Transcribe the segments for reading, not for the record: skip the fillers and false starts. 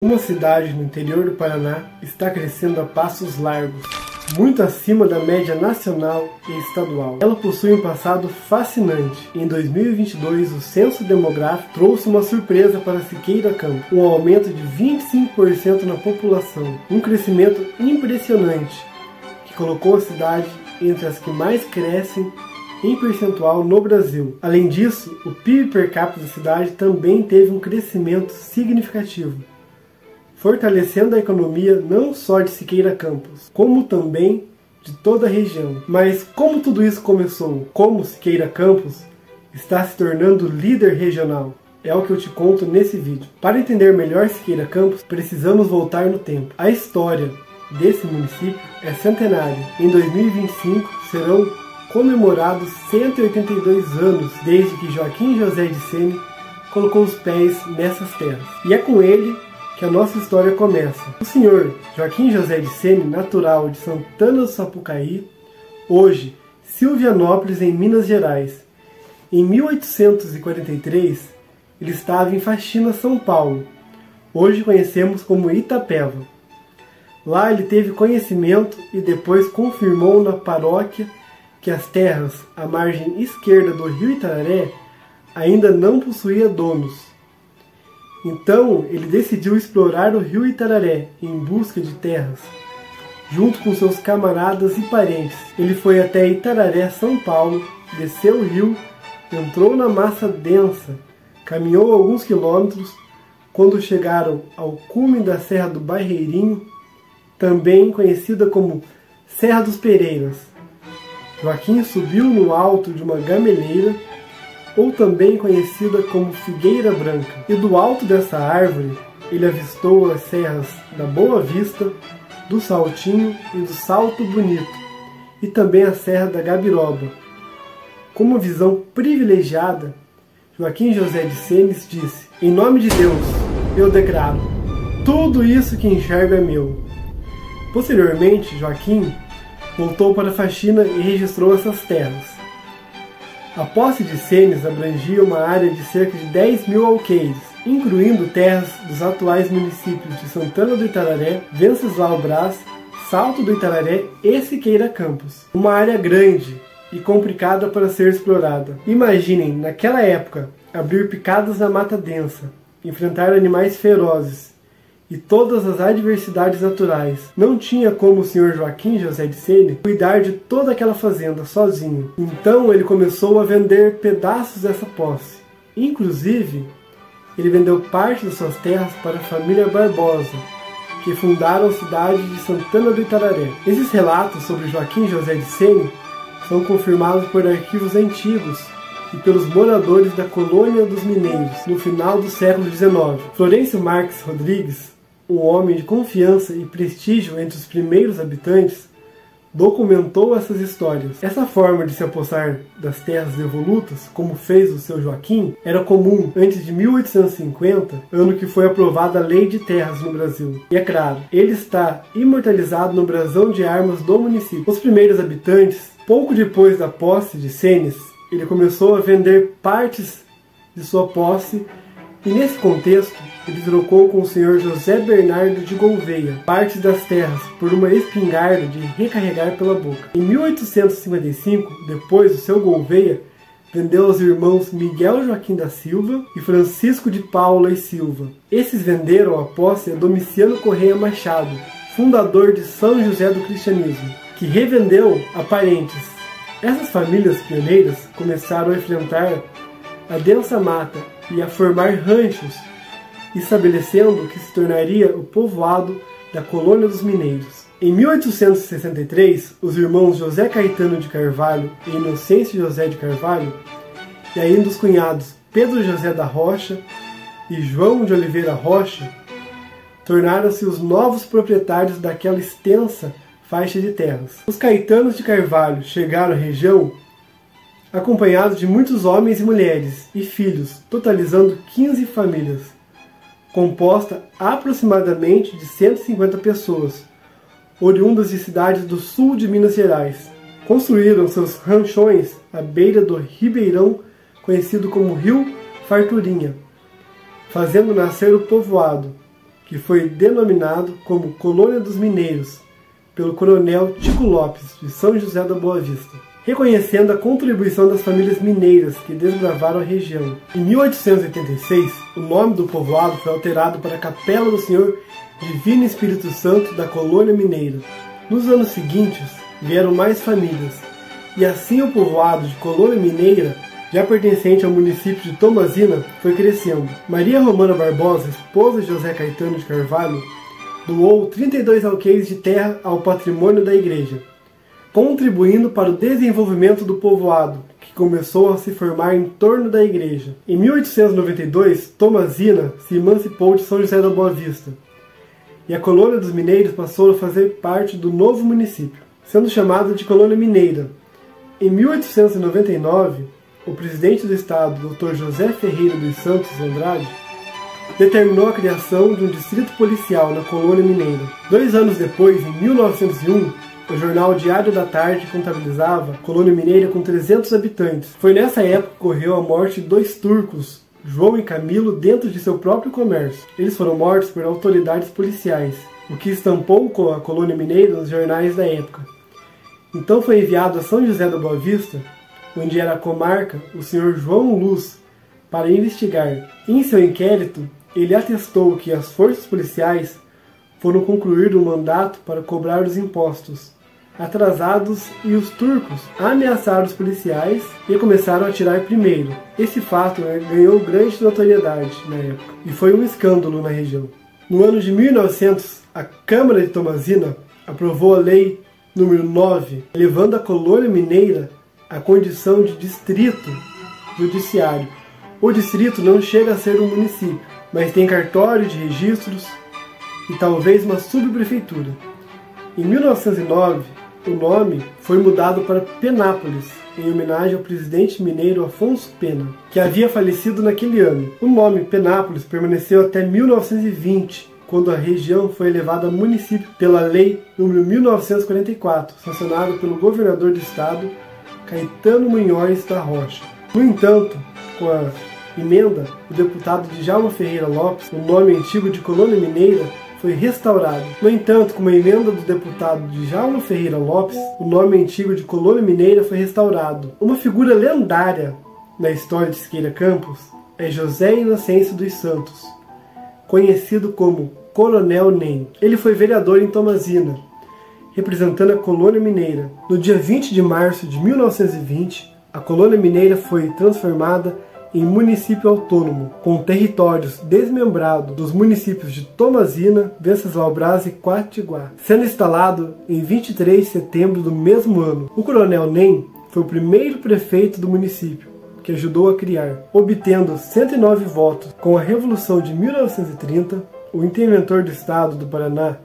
Uma cidade no interior do Paraná está crescendo a passos largos, muito acima da média nacional e estadual. Ela possui um passado fascinante. Em 2022, o censo demográfico trouxe uma surpresa para Siqueira Campos, um aumento de 25% na população, um crescimento impressionante que colocou a cidade entre as que mais crescem em percentual no Brasil. Além disso, o PIB per capita da cidade também teve um crescimento significativo, fortalecendo a economia não só de Siqueira Campos, como também de toda a região. Mas como tudo isso começou? Como Siqueira Campos está se tornando líder regional? É o que eu te conto nesse vídeo. Para entender melhor Siqueira Campos, precisamos voltar no tempo. A história desse município é centenária. Em 2025 serão comemorados 182 anos desde que Joaquim José de Sene colocou os pés nessas terras. E é com ele que a nossa história começa. O senhor Joaquim José de Sene, natural de Santana do Sapucaí, hoje Silvianópolis, em Minas Gerais. Em 1843, ele estava em Faxina, São Paulo. Hoje conhecemos como Itapeva. Lá ele teve conhecimento e depois confirmou na paróquia que as terras à margem esquerda do rio Itararé ainda não possuía donos. Então, ele decidiu explorar o rio Itararé em busca de terras, junto com seus camaradas e parentes. Ele foi até Itararé, São Paulo, desceu o rio, entrou na massa densa, caminhou alguns quilômetros. Quando chegaram ao cume da Serra do Barreirinho, também conhecida como Serra dos Pereiras, Joaquim subiu no alto de uma gameleira, ou também conhecida como Figueira Branca, e do alto dessa árvore ele avistou as serras da Boa Vista, do Saltinho e do Salto Bonito, e também a Serra da Gabiroba. Com uma visão privilegiada, Joaquim José de Sene disse: "Em nome de Deus, eu declaro, tudo isso que enxergo é meu." Posteriormente, Joaquim voltou para Faxina e registrou essas terras. A posse de Senes abrangia uma área de cerca de 10.000 alqueires, incluindo terras dos atuais municípios de Santana do Itararé, Venceslau Braz, Salto do Itararé e Siqueira Campos. Uma área grande e complicada para ser explorada. Imaginem, naquela época, abrir picadas na mata densa, enfrentar animais ferozes e todas as adversidades naturais. Não tinha como o senhor Joaquim José de Sene cuidar de toda aquela fazenda sozinho. Então ele começou a vender pedaços dessa posse. Inclusive, ele vendeu parte de suas terras para a família Barbosa, que fundaram a cidade de Santana do Itararé. Esses relatos sobre Joaquim José de Sene são confirmados por arquivos antigos e pelos moradores da colônia dos mineiros no final do século XIX. Florencio Marques Rodrigues, um homem de confiança e prestígio entre os primeiros habitantes, documentou essas histórias. Essa forma de se apossar das terras devolutas, como fez o seu Joaquim, era comum antes de 1850, ano que foi aprovada a Lei de Terras no Brasil. E é claro, ele está imortalizado no brasão de armas do município. Os primeiros habitantes, pouco depois da posse de Senes, ele começou a vender partes de sua posse, e nesse contexto ele trocou com o senhor José Bernardo de Gouveia parte das terras por uma espingarda de recarregar pela boca. Em 1855, depois o seu Gouveia vendeu aos irmãos Miguel Joaquim da Silva e Francisco de Paula e Silva. Esses venderam a posse a Domiciano Correia Machado, fundador de São José do Cristianismo, que revendeu a parentes. Essas famílias pioneiras começaram a enfrentar a densa mata e a formar ranchos, estabelecendo o que se tornaria o povoado da colônia dos mineiros. Em 1863, os irmãos José Caetano de Carvalho e Inocêncio José de Carvalho, e ainda os cunhados Pedro José da Rocha e João de Oliveira Rocha, tornaram-se os novos proprietários daquela extensa faixa de terras. Os Caetanos de Carvalho chegaram à região acompanhados de muitos homens e mulheres e filhos, totalizando 15 famílias, composta aproximadamente de 150 pessoas, oriundas de cidades do sul de Minas Gerais. Construíram seus ranchões à beira do ribeirão conhecido como Rio Farturinha, fazendo nascer o povoado, que foi denominado como Colônia dos Mineiros, pelo coronel Tico Lopes, de São José da Boa Vista, reconhecendo a contribuição das famílias mineiras que desbravaram a região. Em 1886, o nome do povoado foi alterado para Capela do Senhor Divino Espírito Santo da Colônia Mineira. Nos anos seguintes, vieram mais famílias, e assim o povoado de Colônia Mineira, já pertencente ao município de Tomazina, foi crescendo. Maria Romana Barbosa, esposa de José Caetano de Carvalho, doou 32 alqueires de terra ao patrimônio da igreja, contribuindo para o desenvolvimento do povoado, que começou a se formar em torno da igreja. Em 1892, Tomazina se emancipou de São José da Boa Vista, e a Colônia dos Mineiros passou a fazer parte do novo município, sendo chamada de Colônia Mineira. Em 1899, o presidente do estado, Dr. José Ferreira dos Santos Andrade, determinou a criação de um distrito policial na Colônia Mineira. 2 anos depois, em 1901, o jornal Diário da Tarde contabilizava a Colônia Mineira com 300 habitantes. Foi nessa época que ocorreu a morte de 2 turcos, João e Camilo, dentro de seu próprio comércio. Eles foram mortos por autoridades policiais, o que estampou a Colônia Mineira nos jornais da época. Então foi enviado a São José da Boa Vista, onde era a comarca, o senhor João Luz, para investigar. Em seu inquérito, ele atestou que as forças policiais foram concluir um mandato para cobrar os impostos atrasados e os turcos ameaçaram os policiais e começaram a atirar primeiro. Esse fato ganhou grande notoriedade na época e foi um escândalo na região. No ano de 1900, a Câmara de Tomazina aprovou a Lei número 9, elevando a Colônia Mineira à condição de distrito judiciário. O distrito não chega a ser um município, mas tem cartório de registros e talvez uma subprefeitura. Em 1909, o nome foi mudado para Penápolis, em homenagem ao presidente mineiro Afonso Pena, que havia falecido naquele ano. O nome Penápolis permaneceu até 1920, quando a região foi elevada a município pela Lei número 1944, sancionada pelo governador do estado, Caetano Munhoz da Rocha. No entanto, com a emenda, o deputado Djalma Ferreira Lopes, o nome antigo de Colônia Mineira, foi restaurado. No entanto, com a emenda do deputado Djalma Ferreira Lopes, o nome antigo de Colônia Mineira foi restaurado. Uma figura lendária na história de Siqueira Campos é José Inocêncio dos Santos, conhecido como Coronel Nem. Ele foi vereador em Tomazina, representando a Colônia Mineira. No dia 20 de março de 1920, a Colônia Mineira foi transformada em município autônomo, com territórios desmembrados dos municípios de Tomazina, Venceslau Braz e Quatiguá, sendo instalado em 23 de setembro do mesmo ano. O Coronel Nem foi o primeiro prefeito do município, que ajudou a criar, obtendo 109 votos. Com a Revolução de 1930, o interventor do estado do Paraná,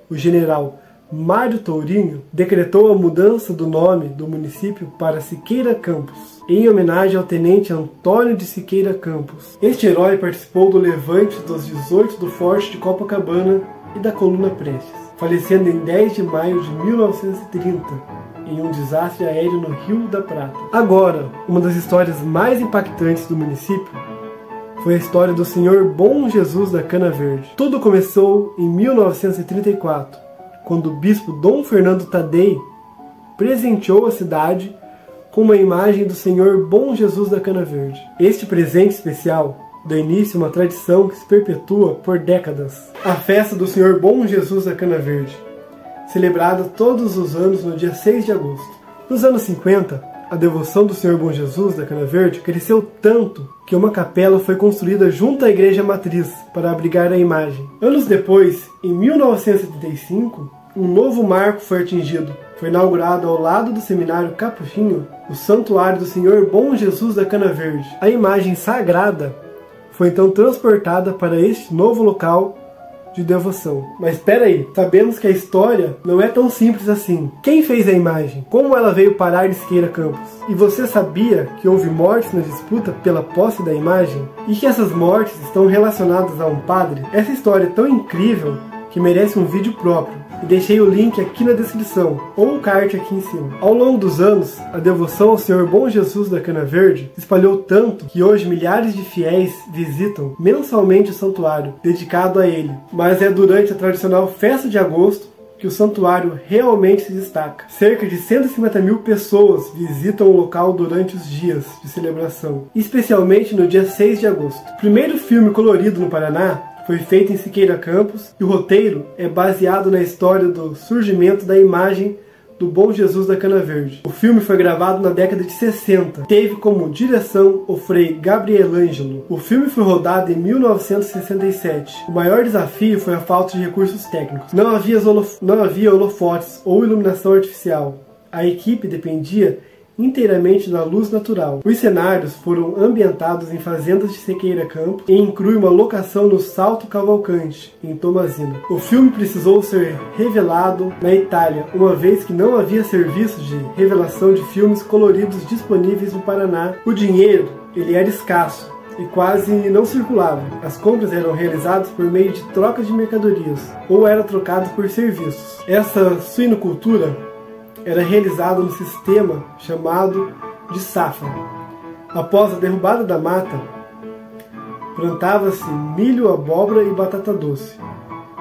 o general Mário Tourinho, decretou a mudança do nome do município para Siqueira Campos, em homenagem ao tenente Antônio de Siqueira Campos. Este herói participou do levante dos 18 do Forte de Copacabana e da Coluna Prestes, falecendo em 10 de maio de 1930, em um desastre aéreo no Rio da Prata. Agora, uma das histórias mais impactantes do município foi a história do Senhor Bom Jesus da Cana Verde. Tudo começou em 1934, quando o bispo Dom Fernando Tadei presenteou a cidade com uma imagem do Senhor Bom Jesus da Cana Verde. Este presente especial dá início a uma tradição que se perpetua por décadas. A festa do Senhor Bom Jesus da Cana Verde, celebrada todos os anos no dia 6 de agosto. Nos anos 50, a devoção do Senhor Bom Jesus da Cana Verde cresceu tanto que uma capela foi construída junto à igreja matriz para abrigar a imagem. Anos depois, em 1975, um novo marco foi atingido. Foi inaugurado ao lado do seminário Capuchinho o Santuário do Senhor Bom Jesus da Cana Verde. A imagem sagrada foi então transportada para este novo local de devoção. Mas espera aí, sabemos que a história não é tão simples assim. Quem fez a imagem? Como ela veio parar em Siqueira Campos? E você sabia que houve mortes na disputa pela posse da imagem? E que essas mortes estão relacionadas a um padre? Essa história é tão incrível que merece um vídeo próprio, e deixei o link aqui na descrição, ou o card aqui em cima. Ao longo dos anos, a devoção ao Senhor Bom Jesus da Cana Verde se espalhou tanto que hoje milhares de fiéis visitam mensalmente o santuário dedicado a ele. Mas é durante a tradicional festa de agosto que o santuário realmente se destaca. Cerca de 150 mil pessoas visitam o local durante os dias de celebração, especialmente no dia 6 de agosto. O primeiro filme colorido no Paraná foi feito em Siqueira Campos e o roteiro é baseado na história do surgimento da imagem do Bom Jesus da Cana Verde. O filme foi gravado na década de 60. Teve como direção o Frei Gabriel Ângelo. O filme foi rodado em 1967. O maior desafio foi a falta de recursos técnicos. Não havia holofotes ou iluminação artificial. A equipe dependia inteiramente da luz natural. Os cenários foram ambientados em fazendas de Siqueira Campos e inclui uma locação no Salto Cavalcante, em Tomazina. O filme precisou ser revelado na Itália, uma vez que não havia serviços de revelação de filmes coloridos disponíveis no Paraná. O dinheiro, ele era escasso e quase não circulava. As compras eram realizadas por meio de trocas de mercadorias ou era trocado por serviços. Essa suinocultura era realizado no sistema chamado de safra. Após a derrubada da mata, plantava-se milho, abóbora e batata doce,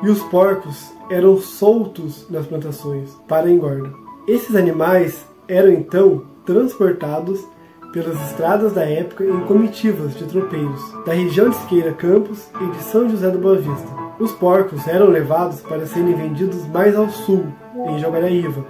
e os porcos eram soltos nas plantações para a engorda. Esses animais eram então transportados pelas estradas da época em comitivas de tropeiros da região de Siqueira Campos e de São José do Boa Vista. Os porcos eram levados para serem vendidos mais ao sul, em Jogaraíva,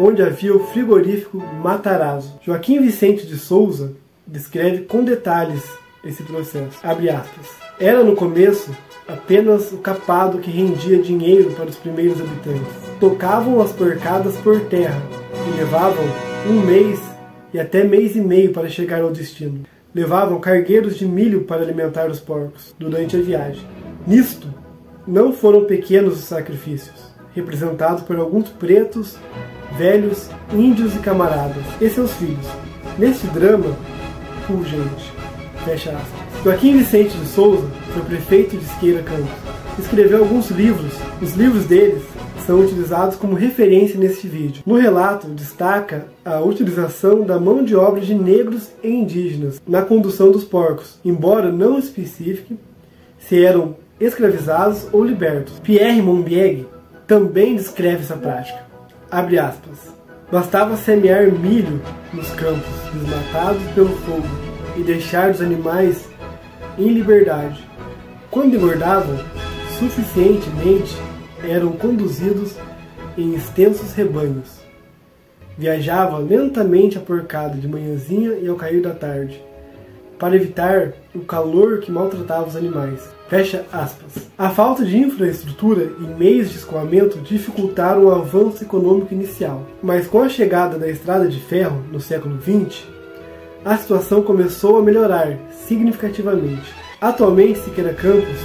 onde havia o frigorífico Matarazzo. Joaquim Vicente de Souza descreve com detalhes esse processo. Abre aspas. Era no começo apenas o capado que rendia dinheiro para os primeiros habitantes. Tocavam as porcadas por terra e levavam um mês e até mês e meio para chegar ao destino. Levavam cargueiros de milho para alimentar os porcos durante a viagem. Nisto, não foram pequenos os sacrifícios, representados por alguns pretos, velhos, índios e camaradas e seus filhos. Neste drama pungente, fecha aspas. Joaquim Vicente de Souza foi prefeito de Siqueira Campos. Escreveu alguns livros. Os livros deles são utilizados como referência neste vídeo. No relato, destaca a utilização da mão de obra de negros e indígenas na condução dos porcos, embora não especifique se eram escravizados ou libertos. Pierre Monbieg também descreve essa prática. Abre aspas. Bastava semear milho nos campos desmatados pelo fogo e deixar os animais em liberdade. Quando engordavam suficientemente, eram conduzidos em extensos rebanhos. Viajava lentamente a porcada de manhãzinha e ao cair da tarde, para evitar o calor que maltratava os animais. Fecha aspas. A falta de infraestrutura e meios de escoamento dificultaram o avanço econômico inicial. Mas com a chegada da estrada de ferro no século XX, a situação começou a melhorar significativamente. Atualmente, Siqueira Campos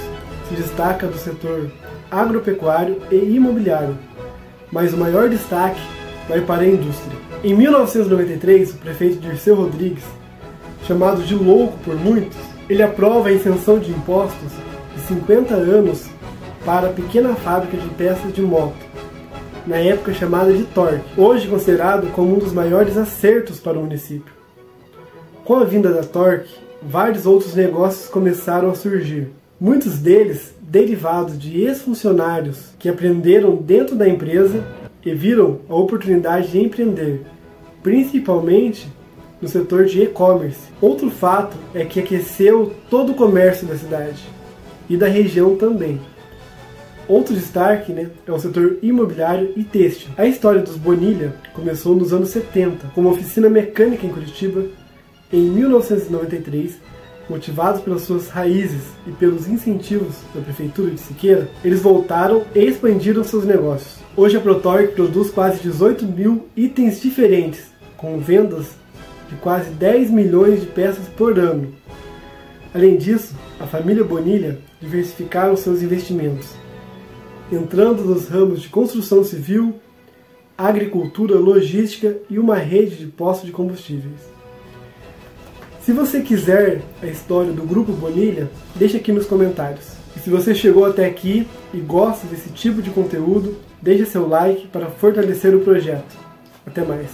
se destaca do setor agropecuário e imobiliário, mas o maior destaque vai para a indústria. Em 1993, o prefeito Dirceu Rodrigues, chamado de louco por muitos, ele aprova a isenção de impostos de 50 anos para a pequena fábrica de peças de moto, na época chamada de Torque, hoje considerado como um dos maiores acertos para o município. Com a vinda da Torque, vários outros negócios começaram a surgir, muitos deles derivados de ex-funcionários que aprenderam dentro da empresa e viram a oportunidade de empreender, principalmente no setor de e-commerce. Outro fato é que aqueceu todo o comércio da cidade e da região também. Outro destaque, é o setor imobiliário e têxtil. A história dos Bonilha começou nos anos 70, com uma oficina mecânica em Curitiba. Em 1993, motivados pelas suas raízes e pelos incentivos da Prefeitura de Siqueira, eles voltaram e expandiram seus negócios. Hoje a ProTorque produz quase 18 mil itens diferentes, com vendas de quase 10 milhões de peças por ano. Além disso, a família Bonilha diversificaram seus investimentos, entrando nos ramos de construção civil, agricultura, logística e uma rede de postos de combustíveis. Se você quiser a história do Grupo Bonilha, deixa aqui nos comentários. E se você chegou até aqui e gosta desse tipo de conteúdo, deixa seu like para fortalecer o projeto. Até mais!